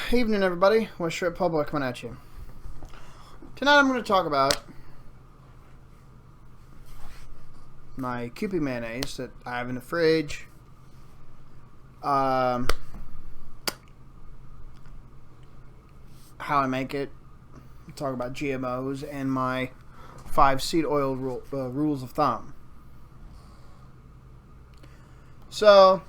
Evening, everybody. West Strip Public coming at you. Tonight I'm going to talk about my Kewpie mayonnaise that I have in the fridge. How I make it. Talk about GMOs and my 5 seed oil rules of thumb. So,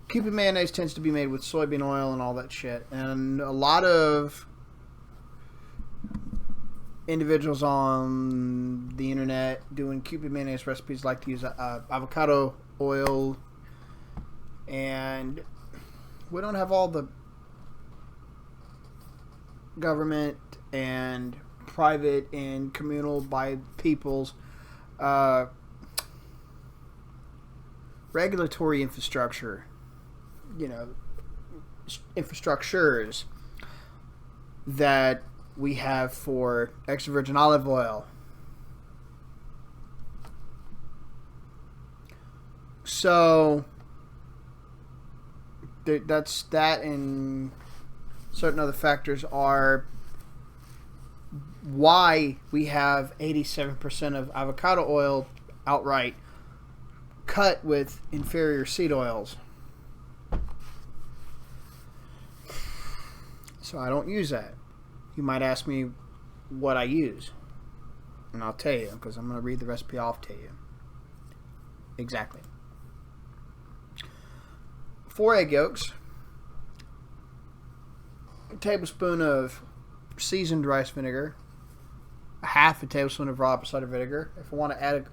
Kewpie mayonnaise tends to be made with soybean oil and all that shit. And a lot of individuals on the internet doing Kewpie mayonnaise recipes like to use avocado oil. And we don't have all the government and private and communal by people's regulatory infrastructure, infrastructures that we have for extra virgin olive oil. So that's that, and certain other factors are why we have 87% of avocado oil outright cut with inferior seed oils. So I don't use that. You might ask me what I use, and I'll tell you, because I'm going to read the recipe off to you. Exactly. 4 egg yolks, a tablespoon of seasoned rice vinegar, a half a tablespoon of raw apple cider vinegar. If I want to add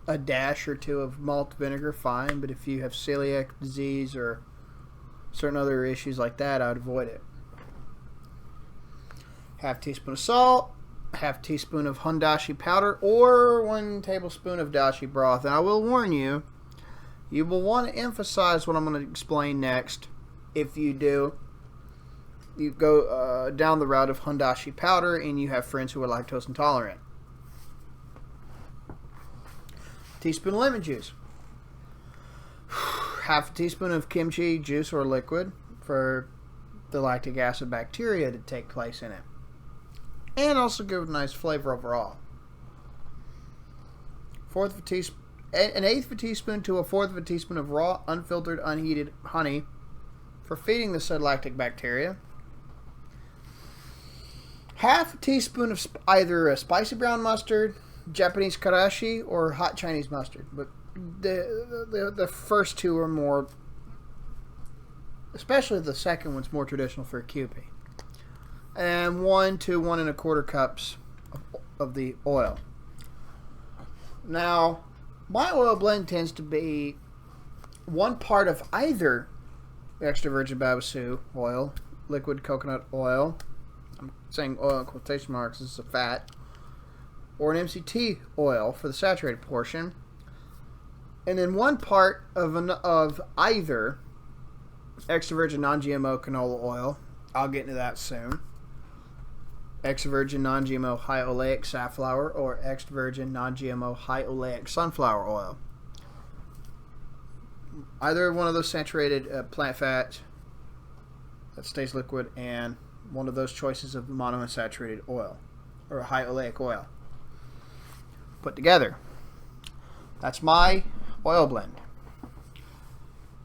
a dash or two of malt vinegar, fine, but if you have celiac disease or certain other issues like that, I would avoid it. Half teaspoon of salt, half teaspoon of Hondashi powder, or 1 tablespoon of Dashi Broth. And I will warn you, you will want to emphasize what I'm going to explain next. If you do, you go down the route of Hondashi powder and you have friends who are lactose intolerant. Teaspoon of lemon juice. Half a teaspoon of kimchi juice or liquid for the lactic acid bacteria to take place in it. And also give it a nice flavor overall. An eighth of a teaspoon to a fourth of a teaspoon of raw, unfiltered, unheated honey for feeding the said lactic bacteria. Half a teaspoon of either a spicy brown mustard, Japanese karashi, or hot Chinese mustard. But the first two are more, especially the second one's more traditional for a Kewpie. And 1 to 1 1/4 cups of the oil. Now, my oil blend tends to be 1 part of either extra virgin babasu oil, liquid coconut oil, I'm saying oil in quotation marks, this is a fat, or an MCT oil for the saturated portion, and then 1 part of either extra virgin non-GMO canola oil, I'll get into that soon, extra virgin non-GMO high oleic safflower, or extra virgin non-GMO high oleic sunflower oil. Either one of those saturated plant fats that stays liquid, and one of those choices of monounsaturated oil or high oleic oil put together. That's my oil blend.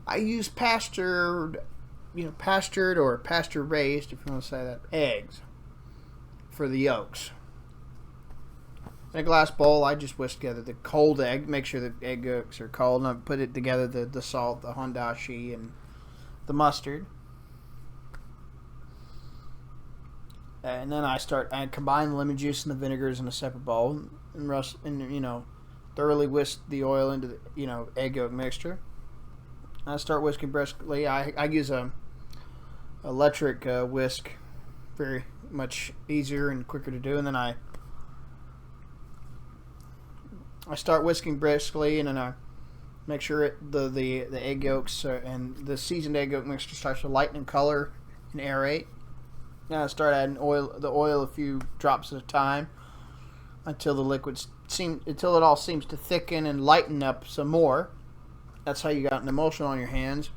I use pastured or pasture raised, if you want to say that, eggs for the yolks. In a glass bowl, I just whisk together the cold egg, make sure the egg yolks are cold, and I put it together, the salt, the Hondashi, and the mustard. And then I combine the lemon juice and the vinegars in a separate bowl, and thoroughly whisk the oil into the egg yolk mixture. I start whisking briskly. I use a electric whisk, very much easier and quicker to do, and then I start whisking briskly, and then I make sure the egg yolks and the seasoned egg yolk mixture starts to lighten in color and aerate. Now I start adding the oil a few drops at a time until it all seems to thicken and lighten up some more. That's how you got an emulsion on your hands.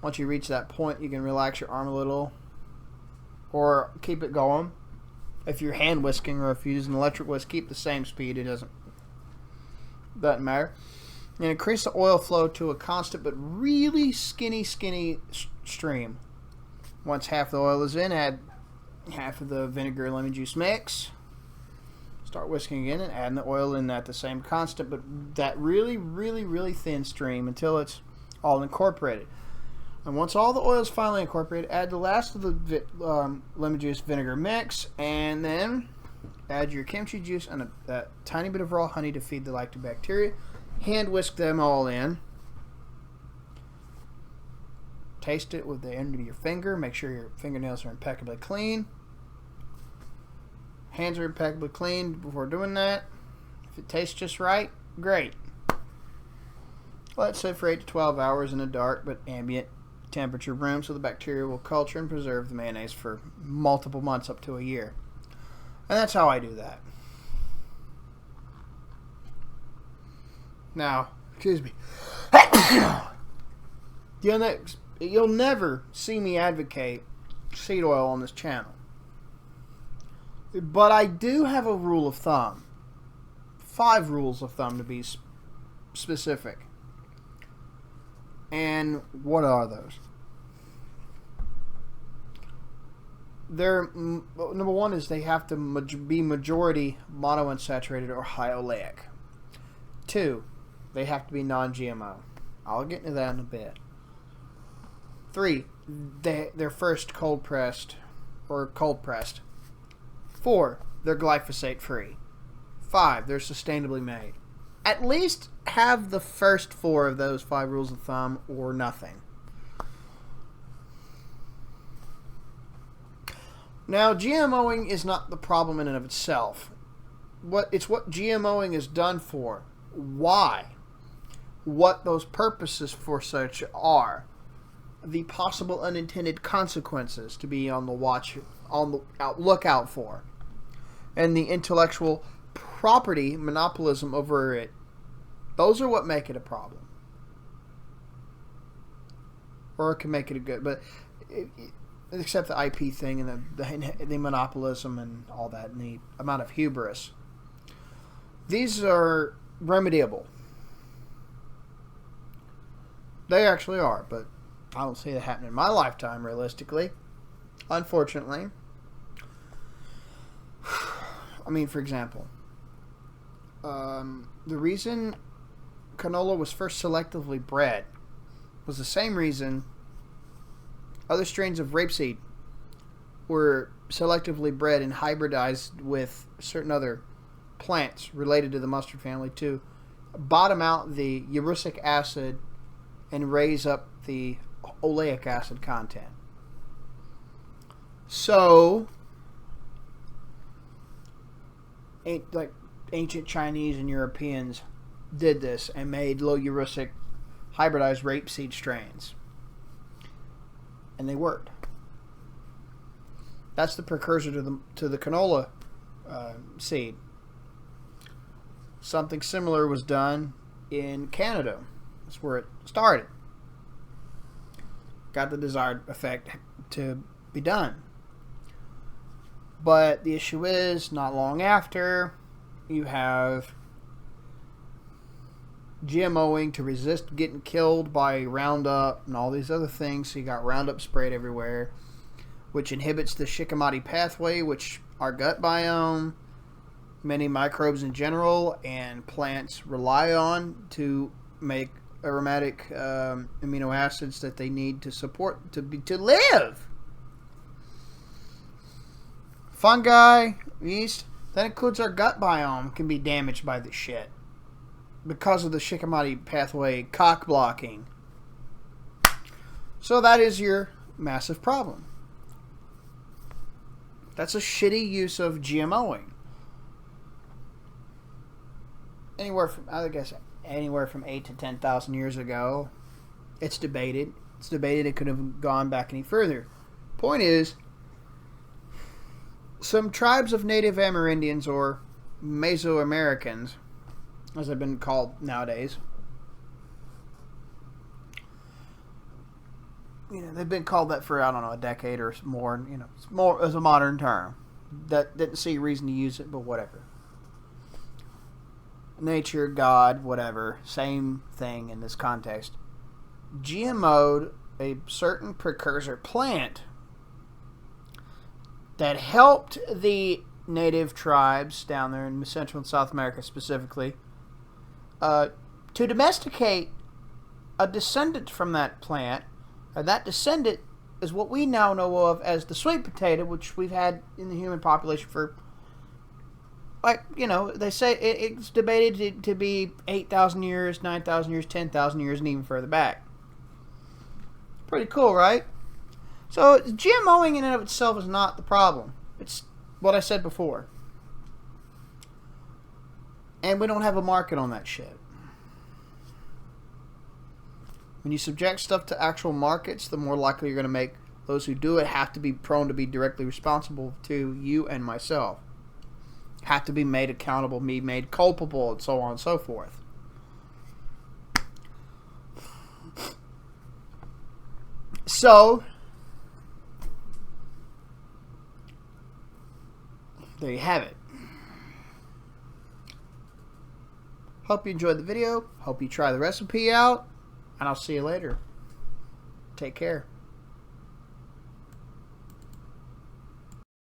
Once you reach that point, you can relax your arm a little or keep it going. If you're hand whisking or if you use an electric whisk, keep the same speed. It doesn't matter. And increase the oil flow to a constant but really skinny stream. Once half the oil is in, add half of the vinegar and lemon juice mix. Start whisking again and adding the oil in at the same constant, but that really thin stream until it's all incorporated. And once all the oil is finally incorporated, add the last of the lemon juice vinegar mix, and then add your kimchi juice and a tiny bit of raw honey to feed the lactic bacteria. Hand whisk them all in. Taste it with the end of your finger. Make sure your fingernails are impeccably clean. Hands are impeccably clean before doing that. If it tastes just right, great. Let it sit for 8 to 12 hours in a dark but ambient temperature room so the bacteria will culture and preserve the mayonnaise for multiple months up to a year. And that's how I do that. Now, excuse me. You'll never see me advocate seed oil on this channel. But I do have a rule of thumb. 5 rules of thumb to be specific. And what are those? Number 1 is they have to be majority monounsaturated or high oleic. 2, they have to be non-GMO. I'll get into that in a bit. 3, they're first cold pressed. 4, they're glyphosate free. 5, they're sustainably made. At least have the first 4 of those 5 rules of thumb or nothing. Now, GMOing is not the problem in and of itself. It's what GMOing is done for. Why? What those purposes for such are. The possible unintended consequences to be on the lookout for. And the intellectual property monopolism over it. Those are what make it a problem. Or it can make it a good, but except the IP thing and the monopolism and all that and the amount of hubris. These are remediable. They actually are, but I don't see that happening in my lifetime, realistically. Unfortunately. I mean, for example, the reason canola was first selectively bred was the same reason other strains of rapeseed were selectively bred and hybridized with certain other plants related to the mustard family to bottom out the urucic acid and raise up the oleic acid content. So, like ancient Chinese and Europeans did this and made low urucic hybridized rapeseed strains. And they worked. That's the precursor to the canola seed. Something similar was done in Canada. That's where it started. Got the desired effect to be done. But the issue is, not long after, you have GMOing to resist getting killed by Roundup and all these other things. So you got Roundup sprayed everywhere, which inhibits the Shikimati pathway, which our gut biome, many microbes in general, and plants rely on to make aromatic amino acids that they need to support to live. Fungi, yeast, that includes our gut biome, can be damaged by this shit because of the Shikimati pathway cock blocking. So that is your massive problem. That's a shitty use of GMOing. Anywhere from 8 to 10,000 years ago. It's debated. It could have gone back any further. Point is, some tribes of Native Amerindians, or Mesoamericans, as they've been called nowadays, they've been called that for, I don't know, a decade or more. It's more as a modern term. That didn't see a reason to use it, but whatever. Nature, God, whatever, same thing in this context. GMO'd a certain precursor plant that helped the native tribes down there in Central and South America specifically to domesticate a descendant from that plant. And that descendant is what we now know of as the sweet potato, which we've had in the human population for, they say it's debated to be 8,000 years, 9,000 years, 10,000 years, and even further back. Pretty cool, right? So GMOing in and of itself is not the problem. It's what I said before. And we don't have a market on that shit. When you subject stuff to actual markets, the more likely you're going to make those who do it have to be prone to be directly responsible to you and myself. Have to be made accountable, be made culpable, and so on and so forth. So, there you have it. Hope you enjoyed the video. Hope you try the recipe out. And I'll see you later. Take care.